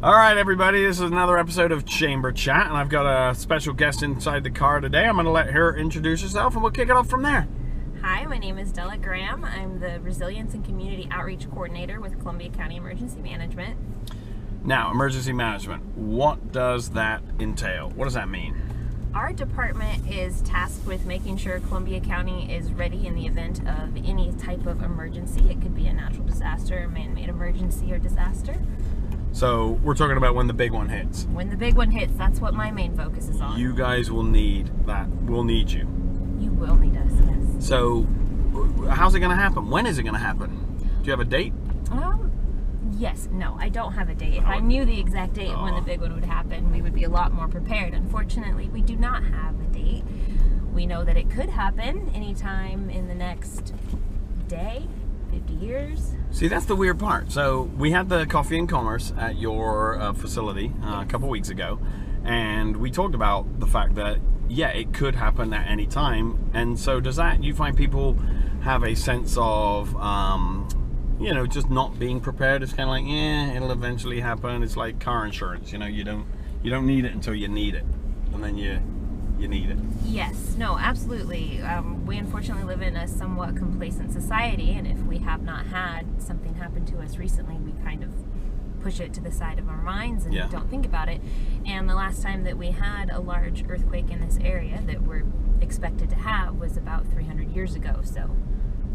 All right, everybody, this is another episode of Chamber Chat, and I've got a special guest inside the car today. I'm going to let her introduce herself, and we'll kick it off from there. Hi, my name is Della. I'm the Resilience and Community Outreach Coordinator with Columbia County Emergency Management. Now, emergency management, what does that entail? What does that mean? Our department is tasked with making sure Columbia County is ready in the event of any type of emergency. It could be a natural disaster, a man-made emergency, or disaster. So we're talking about when the big one hits. When the big one hits, that's what my main focus is on. You guys will need that. We'll need you. You will need us, yes. So how's it going to happen? When is it going to happen? Do you have a date? Yes. No, I don't have a date. If I knew the exact date of when the big one would happen, we would be a lot more prepared. Unfortunately, we do not have a date. We know that it could happen anytime in the next day, 50 years. See, that's the weird part. So we had the coffee and commerce at your facility a couple weeks ago, and we talked about the fact that, yeah, it could happen at any time. And so does that, you find people have a sense of, you know, just not being prepared? It's kind of like, yeah, it'll eventually happen. It's like car insurance, you know, you don't need it until you need it, and then you need it. Yes, no, absolutely. We unfortunately live in a somewhat complacent society, and if we have not had something happen to us recently, we kind of push it to the side of our minds and don't think about it. And the last time that we had a large earthquake in this area that we're expected to have was about 300 years ago. So,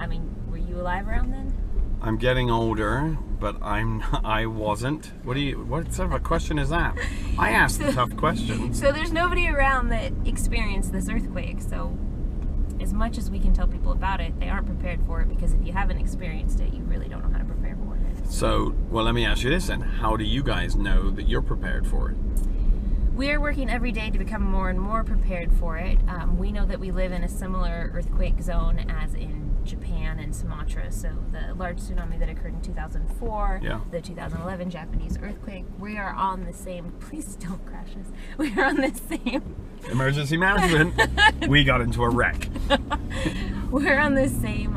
I mean, were you alive around then? I'm getting older, but I wasn't. What sort of a question is that? I asked the tough questions. So there's nobody around that experienced this earthquake. So as much as we can tell people about it, they aren't prepared for it, because if you haven't experienced it, you really don't know how to prepare for it. So, well, let me ask you this then. How do you guys know that you're prepared for it? We are working every day to become more and more prepared for it. We know that we live in a similar earthquake zone as in Japan and Sumatra. So the large tsunami that occurred in 2004, the 2011 Japanese earthquake, we are on the same, please don't crash us, we are on the same. Emergency management, we got into a wreck. We're on the same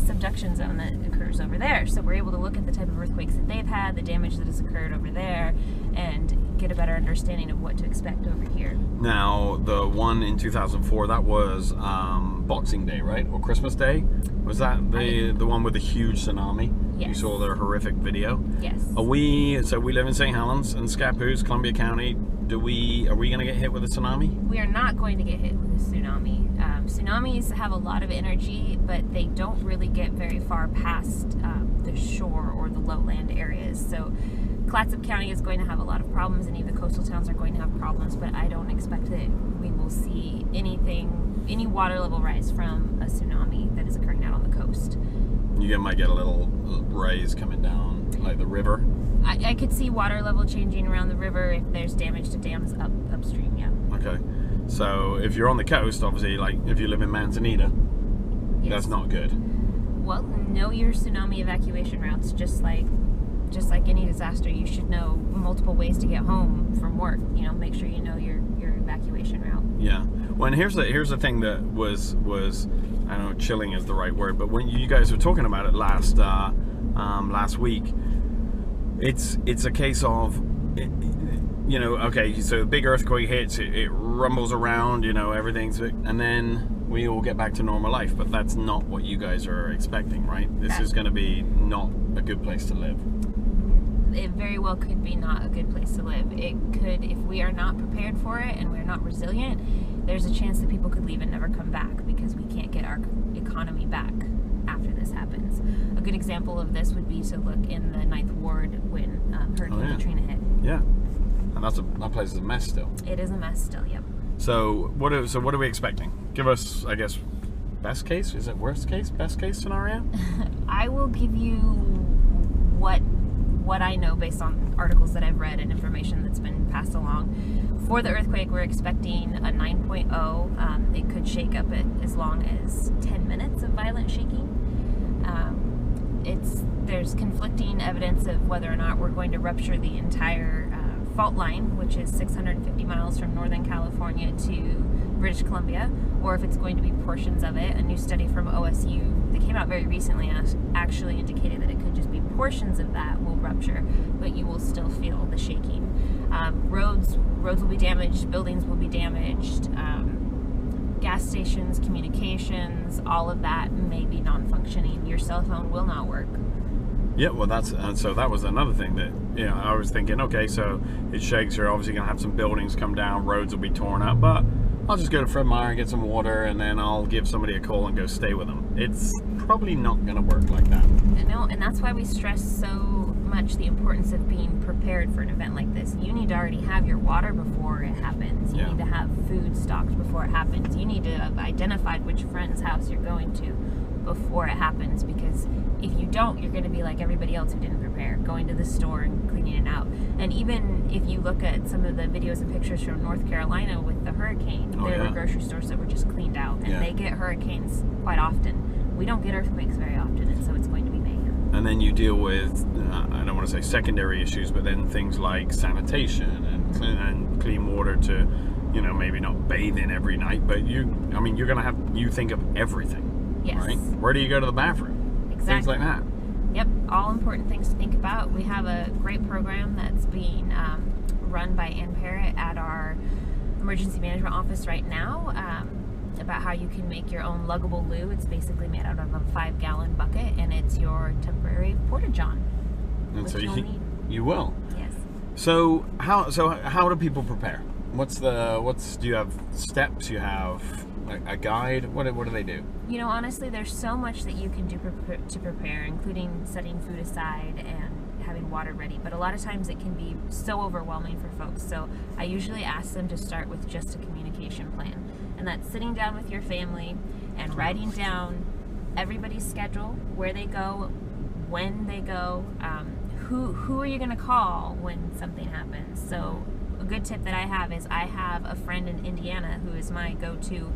subduction zone that occurs over there. So we're able to look at the type of earthquakes that they've had, the damage that has occurred over there, and get a better understanding of what to expect over here. Now, the one in 2004, that was Boxing Day, right? Or Christmas Day? Was that the one with the huge tsunami? Yes. You saw the horrific video? Yes. So we live in St. Helens and Scappoose, Columbia County. Are we going to get hit with a tsunami? We are not going to get hit with a tsunami. Tsunamis have a lot of energy, but they don't really get very far past the shore or the lowland areas. So Clatsop County is going to have a lot of problems, and even the coastal towns are going to have problems, but I don't expect that we will see any water level rise from a tsunami that is occurring out on the coast. You might get a little rise coming down, like the river? I could see water level changing around the river if there's damage to dams upstream, yeah. Okay. So if you're on the coast, obviously, like if you live in Manzanita, that's not good. Well, know your tsunami evacuation routes. Just like any disaster, you should know multiple ways to get home from work. You know, make sure you know your evacuation route. Yeah. Well, and here's the thing that was I don't know, chilling is the right word, but when you guys were talking about it last week, it's a case of, you know, okay, so a big earthquake hits, it rumbles around, you know, everything's, and then we all get back to normal life. But that's not what you guys are expecting, right? This is going to be not a good place to live. It very well could be not a good place to live. It could, if we are not prepared for it and we're not resilient, there's a chance that people could leave and never come back, because we can't get our economy back after this happens. A good example of this would be to look in the 9th Ward when Hurricane Katrina hit. Yeah, and that place is a mess still. It is a mess still, yep. So what are we expecting? Give us, I guess, best case? Is it worst case? Best case scenario? I will give you what I know based on articles that I've read and information that's been passed along. For the earthquake, we're expecting a 9.0. It could shake up at as long as 10 minutes of violent shaking. There's conflicting evidence of whether or not we're going to rupture the entire fault line, which is 650 miles from Northern California to British Columbia, or if it's going to be portions of it. A new study from OSU that came out very recently actually indicated that it could just be portions of that will rupture, but you will still feel the shaking. Roads will be damaged, buildings will be damaged, gas stations, communications, all of that may be non-functioning. Your cell phone will not work. Yeah, well, that's so that was another thing that, you know, I was thinking, okay, so it shakes. You're obviously going to have some buildings come down, roads will be torn up, but I'll just go to Fred Meyer and get some water, and then I'll give somebody a call and go stay with them. It's probably not going to work like that. No, and that's why we stress so much the importance of being prepared for an event like this. You need to already have your water before it happens. You need to have food stocked before it happens. You need to have identified which friend's house you're going to before it happens, because if you don't, you're going to be like everybody else who didn't prepare, going to the store and cleaning it out. And even if you look at some of the videos and pictures from North Carolina with the hurricane, there were grocery stores that were just cleaned out, and they get hurricanes quite often. We don't get earthquakes very often, and so it's going to be mayhem. And then you deal with, I don't want to say secondary issues, but then things like sanitation and clean water to, you know, maybe not bathe in every night, but you're going to have, you think of everything. Yes. Right? Where do you go to the bathroom? Exactly. Things like that. Yep, all important things to think about. We have a great program that's being run by Ann Parrott at our emergency management office right now about how you can make your own luggable loo. It's basically made out of a 5-gallon bucket, and it's your temporary porta-john. And so you will. Yes. So how do people prepare? Do you have steps? You have a guide? What do they do? You know, honestly, there's so much that you can do to prepare, including setting food aside and having water ready. But a lot of times it can be so overwhelming for folks. So I usually ask them to start with just a communication plan. And that's sitting down with your family and writing down everybody's schedule, where they go, when they go, who are you going to call when something happens. So a good tip that I have is I have a friend in Indiana who is my go-to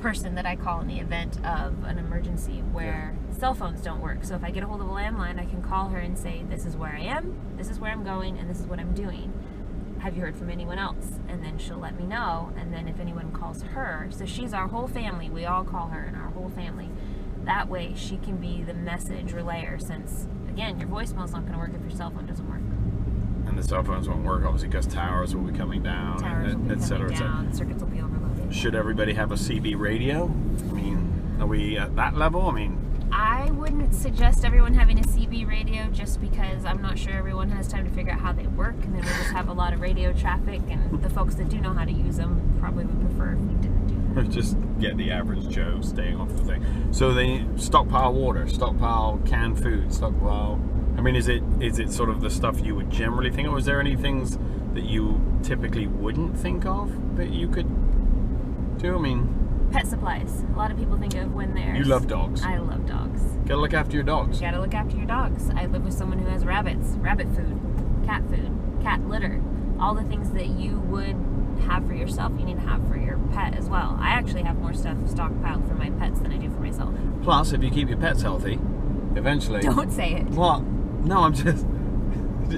person that I call in the event of an emergency where cell phones don't work. So if I get a hold of a landline, I can call her and say, this is where I am, this is where I'm going, and this is what I'm doing. Have you heard from anyone else? And then she'll let me know. And then if anyone calls her, so she's our whole family, we all call her and our whole family. That way she can be the message relayer, since, again, your voicemail's not going to work if your cell phone doesn't work. And the cell phones won't work, obviously, because towers will be coming down, et cetera. Circuits will be overloaded. Should everybody have a CB radio? I mean, are we at that level? I mean, I wouldn't suggest everyone having a CB radio, just because I'm not sure everyone has time to figure out how they work, and then we just have a lot of radio traffic, and the folks that do know how to use them probably would prefer if we didn't do that. Just get the average Joe staying off the thing. So they stockpile water, stockpile canned food, stockpile. I mean, is it sort of the stuff you would generally think of? Or is there any things that you typically wouldn't think of that you could do? I mean, pet supplies. A lot of people think of when there's... You love dogs. I love dogs. Gotta look after your dogs. You gotta look after your dogs. I live with someone who has rabbits, rabbit food, cat litter, all the things that you would have for yourself, you need to have for your pet as well. I actually have more stuff stockpiled for my pets than I do for myself. Plus, if you keep your pets healthy, eventually... Don't say it. What? No, I'm just...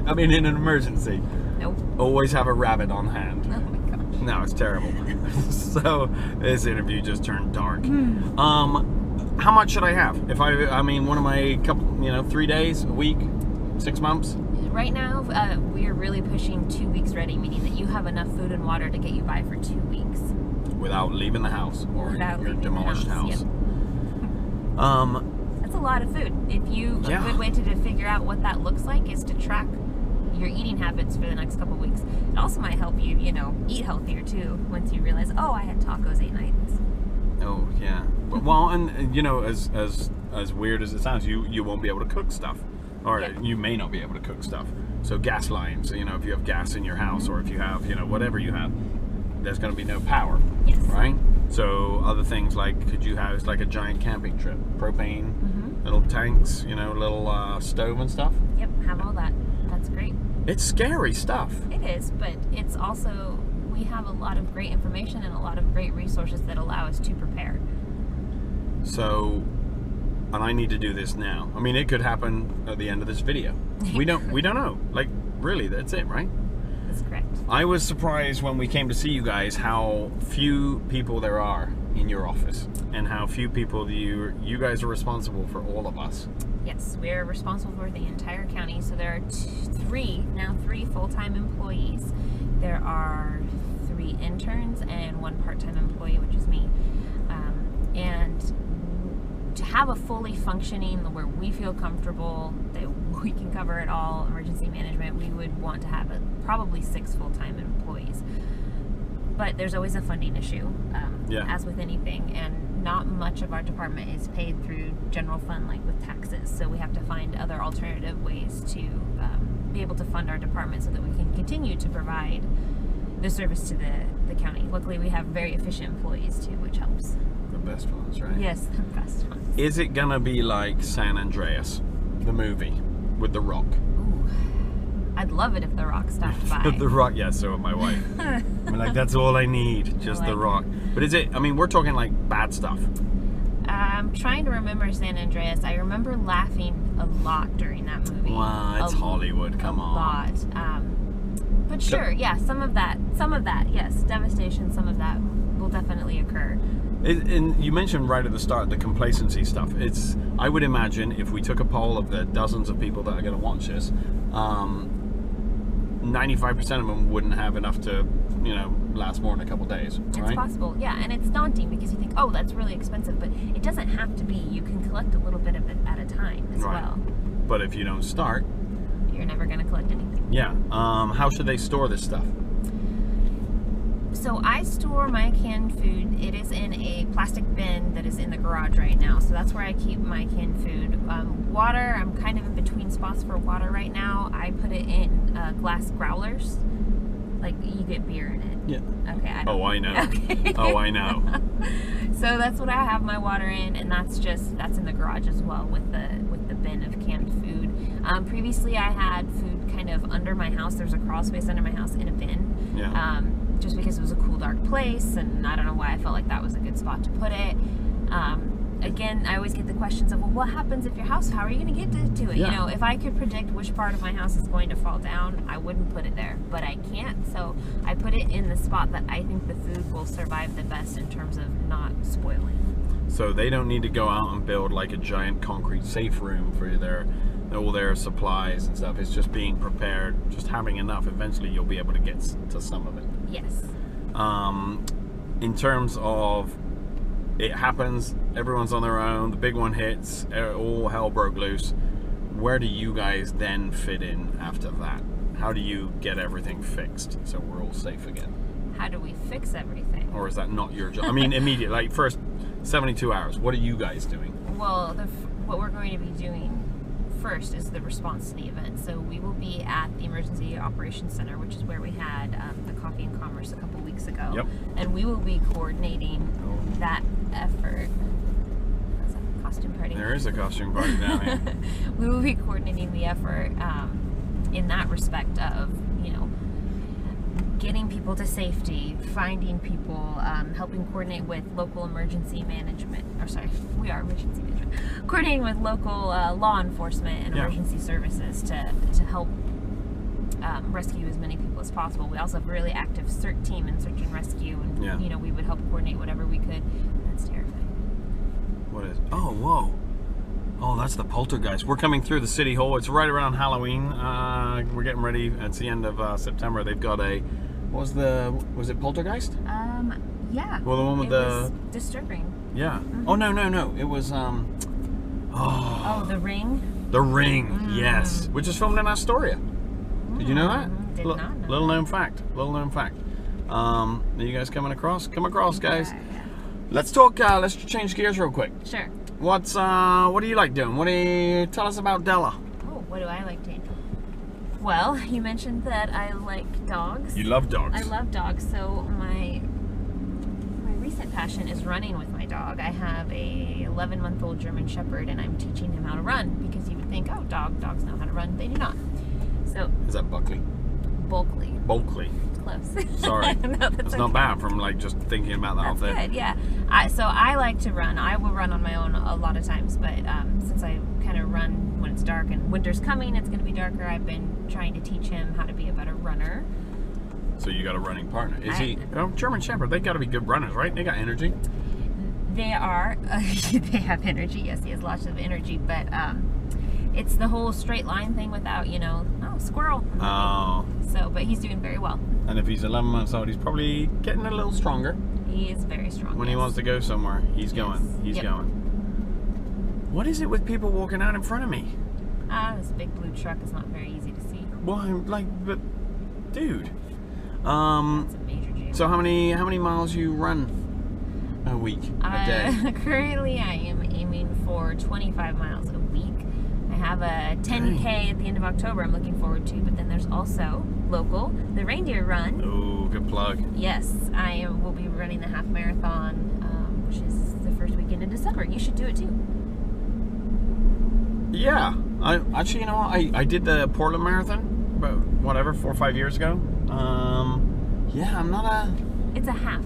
I mean, in an emergency. Nope. Always have a rabbit on hand. Oh my gosh. No, it's terrible. So, this interview just turned dark. How much should I have? If I mean, one of my couple, 3 days, a week, 6 months? Right now, we are really pushing 2 weeks ready, meaning that you have enough food and water to get you by for 2 weeks. Without leaving the house or your demolished house. Yep. That's a lot of food. A good way to figure out what that looks like is to track your eating habits for the next couple of weeks. It also might help you, eat healthier too, once you realize, oh, I had tacos 8 nights. Oh, yeah. Well, and as weird as it sounds, you won't be able to cook stuff. Or you may not be able to cook stuff. So gas lines, if you have gas in your house, or if you have, whatever you have, there's going to be no power. Yes. Right? So other things like, could you have like a giant camping trip? Propane, little tanks, little stove and stuff? Yep, have all that. That's great. It's scary stuff. It is, but it's also, we have a lot of great information and a lot of great resources that allow us to prepare. So, and I need to do this now. I mean, it could happen at the end of this video. We don't know. Like, really, that's it, right? That's correct. I was surprised when we came to see you guys how few people there are in your office, and how few people you guys are responsible for all of us. Yes, we're responsible for the entire county. So there are three full-time employees. There are 3 interns and 1 part-time employee, which is me. And to have a fully functioning, where we feel comfortable that we can cover it all, emergency management, we would want to have probably 6 full-time employees. But there's always a funding issue, as with anything, and not much of our department is paid through general fund like with taxes. So we have to find other alternative ways to be able to fund our department so that we can continue to provide the service to the county. Luckily, we have very efficient employees too, which helps. The best ones, right? Yes, the best ones. Is it gonna be like San Andreas, the movie, with The Rock? Ooh, I'd love it if The Rock stopped by. The Rock, yeah, so would my wife. I'm like, that's all I need, just The Rock. But is it, I mean, we're talking like bad stuff. I'm trying to remember San Andreas. I remember laughing a lot during that movie. Wow, it's Hollywood, come on. A lot. But sure, yeah, some of that, yes, devastation, some of that will definitely occur. And you mentioned right at the start the complacency stuff. I would imagine if we took a poll of the dozens of people that are going to watch this, 95% of them wouldn't have enough to, last more than a couple days. Right? It's possible, yeah, and it's daunting because you think, oh, that's really expensive, but it doesn't have to be. You can collect a little bit of it at a time as well. But if you don't start, you're never going to collect anything. Yeah. How should they store this stuff? So I store my canned food. It is in a plastic bin that is in the garage right now. So that's where I keep my canned food. Water, I'm kind of in between spots for water right now. I put it in glass growlers. Like, you get beer in it. Yeah. Okay. I know. Okay. Oh, I know. So that's what I have my water in, and that's in the garage as well with the bin of canned food. Previously, I had food kind of under my house. There's a crawl space under my house in a bin. Yeah. Just because it was a cool, dark place, and I don't know why I felt like that was a good spot to put it. Again, I always get the questions of, well, what happens if your house, how are you going to get to it? Yeah. If I could predict which part of my house is going to fall down, I wouldn't put it there, but I can't, so I put it in the spot that I think the food will survive the best in terms of not spoiling. So they don't need to go out and build like a giant concrete safe room for all their supplies and stuff. It's just being prepared, just having enough. Eventually you'll be able to get to some of it. Yes. In terms of it happens, everyone's on their own, the big one hits, all hell broke loose. Where do you guys then fit in after that? How do you get everything fixed so we're all safe again? How do we fix everything? Or is that not your job? I mean, immediate, like first 72 hours, what are you guys doing? Well, what we're going to be doing first is the response to the event. So we will be at the Emergency Operations Center, which is where we had the Coffee and Commerce a couple weeks ago. Yep. And we will be coordinating that effort. That's a costume party. There is a costume party down here. We will be coordinating the effort in that respect of, getting people to safety, finding people, helping coordinate with local emergency management, we are emergency management, coordinating with local law enforcement and emergency services to help rescue as many people as possible. We also have a really active CERT team in search and rescue, and we would help coordinate whatever we could. That's terrifying. What is? Oh, whoa. Oh, that's the poltergeist. We're coming through the city hall. It's right around Halloween. We're getting ready. It's the end of September. They've got was it poltergeist? Yeah. Well, the one with it was disturbing. Yeah. Mm-hmm. Oh, no. It was, Oh, The Ring? The Ring, yes. Which is filmed in Astoria. Did you know that? Did not know Little that. known fact. Are you guys coming across? Come across, guys. Yeah. Let's talk, let's change gears real quick. Sure. What do you like doing? Tell us about Della. Oh, what do I like doing? Well, you mentioned that I like dogs. You love dogs. I love dogs, so my recent passion is running with my dog. I have a 11-month-old German Shepherd, and I'm teaching him how to run, because you would think, oh, dogs know how to run. They do not. So. Is that Buckley? Bulkley. Close. Sorry. No, that's not bad from just thinking about that whole thing. That's good, yeah. So I like to run. I will run on my own a lot of times, but since I kind of run when it's dark and winter's coming, it's going to be darker, I've been trying to teach him how to be a better runner. So you got a running partner. Is he? German Shepherd, they got to be good runners, right? They got energy. They are. They have energy. Yes, he has lots of energy, but it's the whole straight line thing without, squirrel. Oh. So, but he's doing very well. And if he's 11 months old, he's probably getting a little stronger. He is very strong. When he wants to go somewhere, he's going. He's going. What is it with people walking out in front of me? This big blue truck is not very easy to see. Well, but dude. That's a major jam. So how many miles you run a week, a day? Currently, I am aiming for 25 miles a week. I have a 10K at the end of October I'm looking forward to, but then there's also local, the reindeer run. Oh, good plug. Yes, will be running the half marathon, which is the first weekend in December. You should do it too. Yeah, actually, you know what? I did the Portland Marathon, about 4 or 5 years ago. Yeah, I'm not a. It's a half.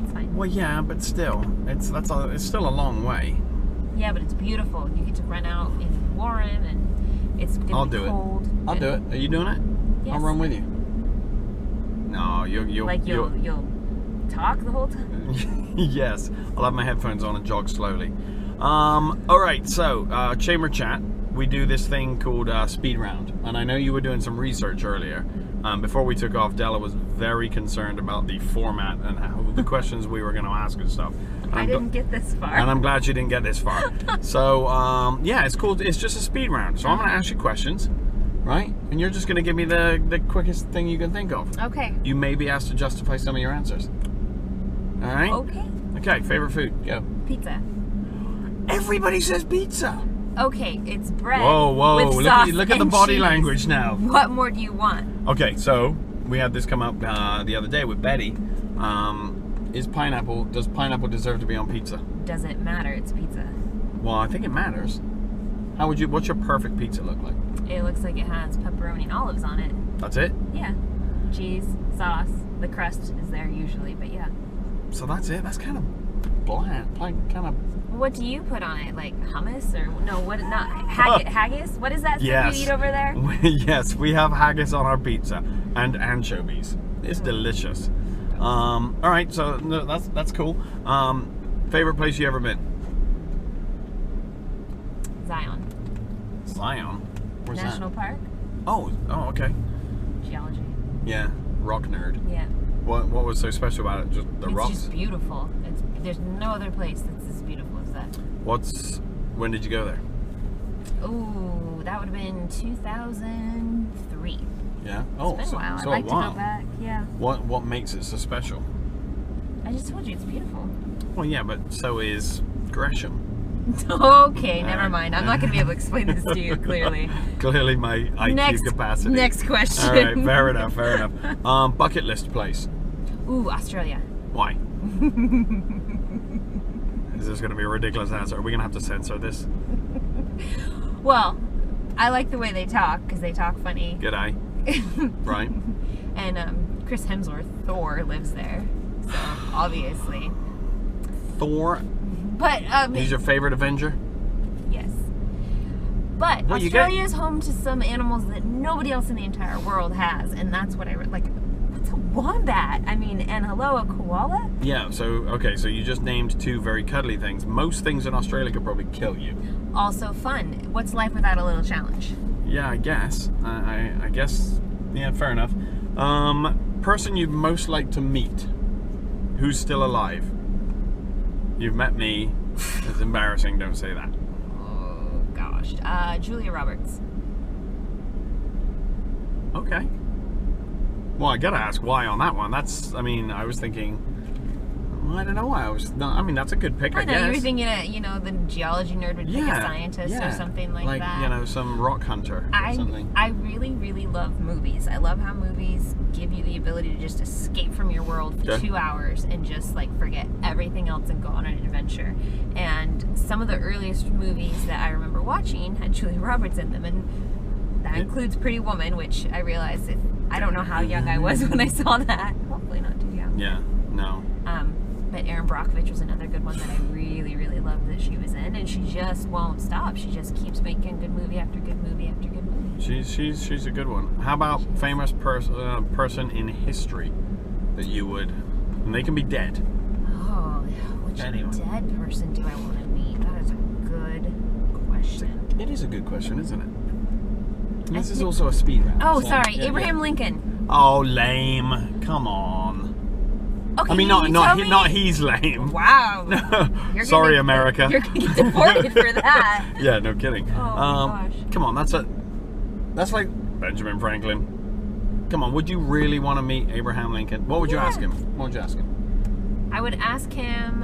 It's fine. Well, yeah, but still, it's still a long way. Yeah, but it's beautiful. You get to run out in Warren, and it's gonna be cold. I'll do it. Are you doing it? Yes. I'll run with you. No, you'll talk the whole time. Yes, I'll have my headphones on and jog slowly. All right, so Chamber Chat, we do this thing called Speed Round, and I know you were doing some research earlier. Before we took off, Della was very concerned about the format and how the questions we were going to ask and stuff. And I didn't get this far. And I'm glad you didn't get this far. So, yeah, it's cool. It's just a speed round. So I'm going to ask you questions, right? And you're just going to give me the quickest thing you can think of. Okay. You may be asked to justify some of your answers. All right? Okay. Okay, favorite food, go. Pizza. Everybody says pizza. Okay, it's bread. Whoa, with sauce look at the and body cheese. language now. What more do you want? Okay, so we had this come up the other day with Betty. Does pineapple deserve to be on pizza? Doesn't matter, it's pizza. Well, I think it matters. What's your perfect pizza look like? It looks like it has pepperoni and olives on it. That's it? Yeah. Cheese, sauce, the crust is there usually, but yeah. So that's it? That's kind of bland, kind of... What do you put on it? Like hummus or no? What? Not haggis? What is that stuff you eat over there? Yes, we have haggis on our pizza and anchovies. It's delicious. All right, so that's cool. Favorite place you ever been? Zion. Where's National that? Park. Oh, okay. Geology. Yeah, rock nerd. Yeah. What was so special about it? Just the rocks? It's just beautiful. There's no other place that's as beautiful as that. When did you go there? Oh, that would have been 2003. Yeah. Oh, it's been a while. I'd so like to go back. Yeah. What makes it so special? I just told you it's beautiful. Well, yeah, but so is Gresham. Okay, never mind. I'm not going to be able to explain this to you clearly. Clearly, my IQ capacity. Next question. All right, fair enough. Bucket list place. Ooh, Australia. Why? Is this going to be a ridiculous answer? Are we going to have to censor this? Well, I like the way they talk because they talk funny. Good eye. Right. And Chris Hemsworth, Thor, lives there. So, obviously. Thor? But, he's your favorite Avenger? Yes. But Australia is home to some animals that nobody else in the entire world has. And that's what like, what's a wombat? I mean, and hello, a koala? Yeah, so you just named two very cuddly things. Most things in Australia could probably kill you. Also fun. What's life without a little challenge? Yeah, I guess. I guess, yeah, fair enough. Person you'd most like to meet, who's still alive? You've met me. It's embarrassing, don't say that. Oh, gosh. Julia Roberts. Okay. Well, I gotta ask why on that one. I was thinking, I don't know why. That's a good pick, I guess. You were thinking, the geology nerd would pick a scientist or something like that. Like, some rock hunter or something. I really, really love movies. I love how movies give you the ability to just escape from your world for 2 hours and just, forget everything else and go on an adventure. And some of the earliest movies that I remember watching had Julia Roberts in them, and that includes Pretty Woman, which I realized I don't know how young I was when I saw that. Hopefully not too young. Yeah, no. But Erin Brockovich was another good one that I really, really loved that she was in, and she just won't stop. She just keeps making good movie after good movie after good movie. She's a good one. How about famous person in history that you would, and they can be dead. Oh, Which Anyone. dead person do I want to meet? That is a good question. It is a good question, isn't it? I This is think- also a speed round. Oh, so- sorry, yeah, Abraham yeah. Lincoln. Oh, lame. Come on. Okay, I mean, you tell not me- not he's lame. Wow. You're Sorry, gonna- America. You're gonna get deported for that. Yeah, no kidding. Oh my gosh. Come on, that's like Benjamin Franklin. Come on, would you really want to meet Abraham Lincoln? What would you Yeah. ask him? What would you ask him? I would ask him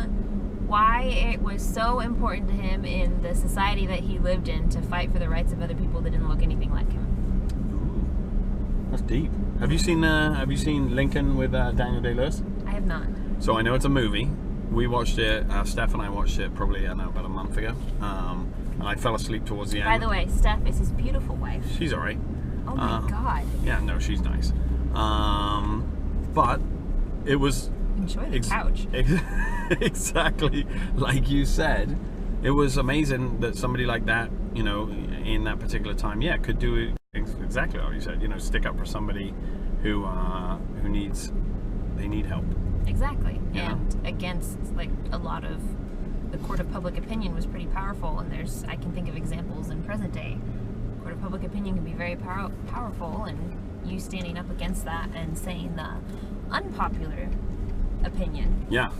why it was so important to him in the society that he lived in to fight for the rights of other people that didn't look anything like him. Ooh, that's deep. Have you seen Lincoln with Daniel Day-Lewis? I have not. So I know it's a movie. We watched it. Steph and I watched it probably about a month ago. And I fell asleep towards the end. By the way, Steph is his beautiful wife. She's alright. Oh my God. Yeah, no, she's nice. But it was Enjoy the couch. exactly like you said. It was amazing that somebody like that, you know, in that particular time, yeah, could do it exactly what you said. You know, stick up for somebody who need help. Exactly. Yeah. And against like a lot of the court of public opinion was pretty powerful, and I can think of examples in present day. Court of public opinion can be very powerful, and you standing up against that and saying the unpopular opinion. Yeah.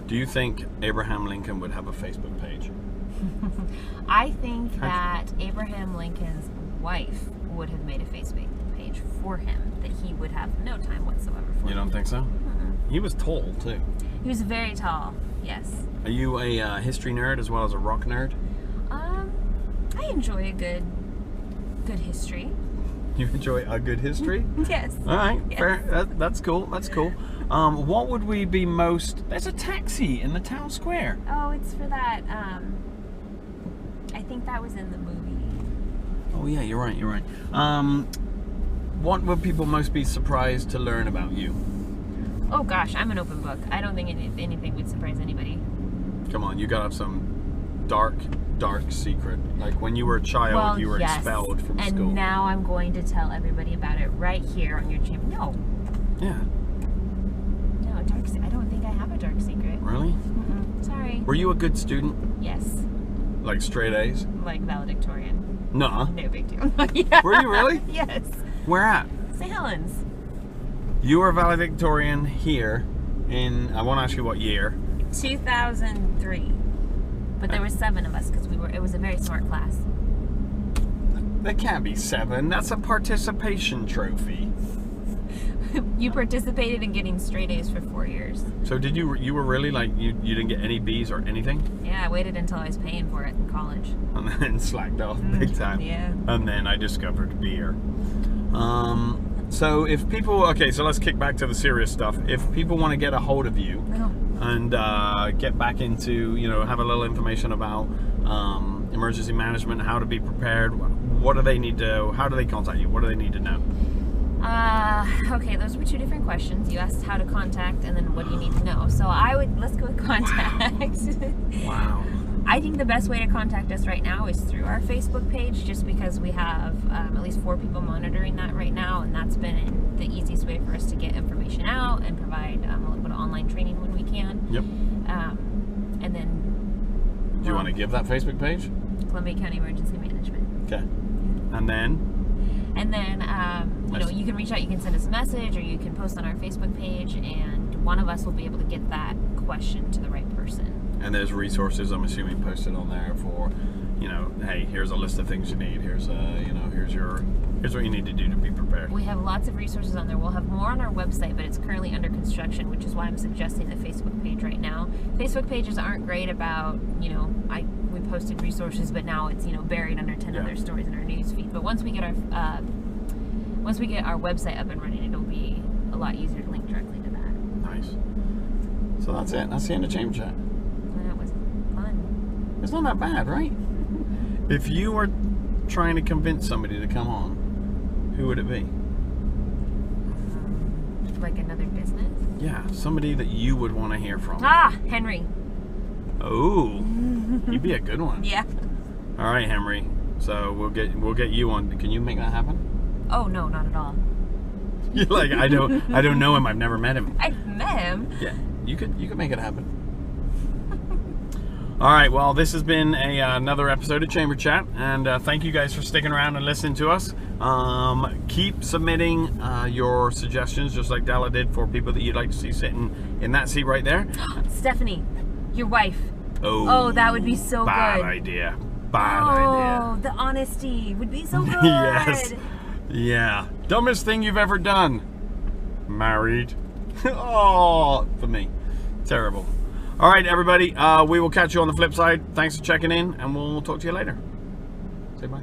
Do you think Abraham Lincoln would have a Facebook page? I think that Abraham Lincoln's wife would have made a Facebook page for him that he would have no time whatsoever for. You don't think so? He was tall too. He was very tall. Yes. Are you a history nerd as well as a rock nerd? I enjoy a good history. You enjoy a good history? Yes. All right, Yes. fair. That's cool. That's cool. What would we be most? There's a taxi in the town square. Oh, it's for that. I think that was in the movie. Oh yeah, you're right. You're right. What would people most be surprised to learn about you? Oh gosh, I'm an open book. I don't think anything would surprise anybody. Come on, you gotta have some dark secret. Like when you were a child, you were expelled from and school. now I'm going to tell everybody about it right here on your channel. No, Yeah. no, I don't think I have a dark secret. Really? Sorry. Were you a good student? Yes, Like straight A's? like valedictorian. Nuh-uh. No big deal. Yeah. Were you really? Yes. Where at? St. Helens. You were valedictorian here in, I won't ask you what year. 2003. But there were 7 of us because it was a very smart class. There can't be 7. That's a participation trophy. You participated in getting straight A's for 4 years. So did you were really like, you didn't get any B's or anything? Yeah, I waited until I was paying for it in college. And then slacked off big time. Yeah. And then I discovered beer. So if people, okay, so let's kick back to the serious stuff. If people want to get a hold of you No. and get back into, you know, have a little information about emergency management, how to be prepared, what do they need to, how do they contact you? What do they need to know? Okay, those were 2 different questions. You asked how to contact and then what do you need to know. So let's go with contact. Wow. I think the best way to contact us right now is through our Facebook page, just because we have at least 4 people monitoring that right now, and that's been the easiest way for us to get information out and provide a little bit of online training when we can. Yep. And then... Do you want to give that Facebook page? Columbia County Emergency Management. Okay. And then? And then, you know, you can reach out, you can send us a message, or you can post on our Facebook page, and one of us will be able to get that question to the right person. And there's resources, I'm assuming, posted on there for, you know, hey, here's a list of things you need. Here's you know, here's what you need to do to be prepared. We have lots of resources on there. We'll have more on our website, but it's currently under construction, which is why I'm suggesting the Facebook page right now. Facebook pages aren't great about, you know, we posted resources, but now it's, you know, buried under 10 other stories in our news feed. But once we get our website up and running, it'll be a lot easier to link directly to that. Nice. So that's it. That's the end of Chamber Chat. That was fun. It's not that bad, right? If you were trying to convince somebody to come on, who would it be? Like another business? Yeah, somebody that you would want to hear from. Henry. Oh, you'd be a good one. Yeah. All right, Henry. So we'll get you on. Can you make that happen? Oh no, not at all. You're like, I don't know him. I've never met him. I've met him. Yeah, you could make it happen. All right, well, this has been another episode of Chamber Chat, and thank you guys for sticking around and listening to us. Keep submitting your suggestions, just like Della did, for people that you'd like to see sitting in that seat right there. Stephanie, your wife. Oh, that would be so bad good. idea. Bad idea. Oh, the honesty would be so good. Yes. Yeah. Dumbest thing you've ever done. Married. Oh, for me. Terrible. All right, everybody. We will catch you on the flip side. Thanks for checking in, and we'll talk to you later. Say bye.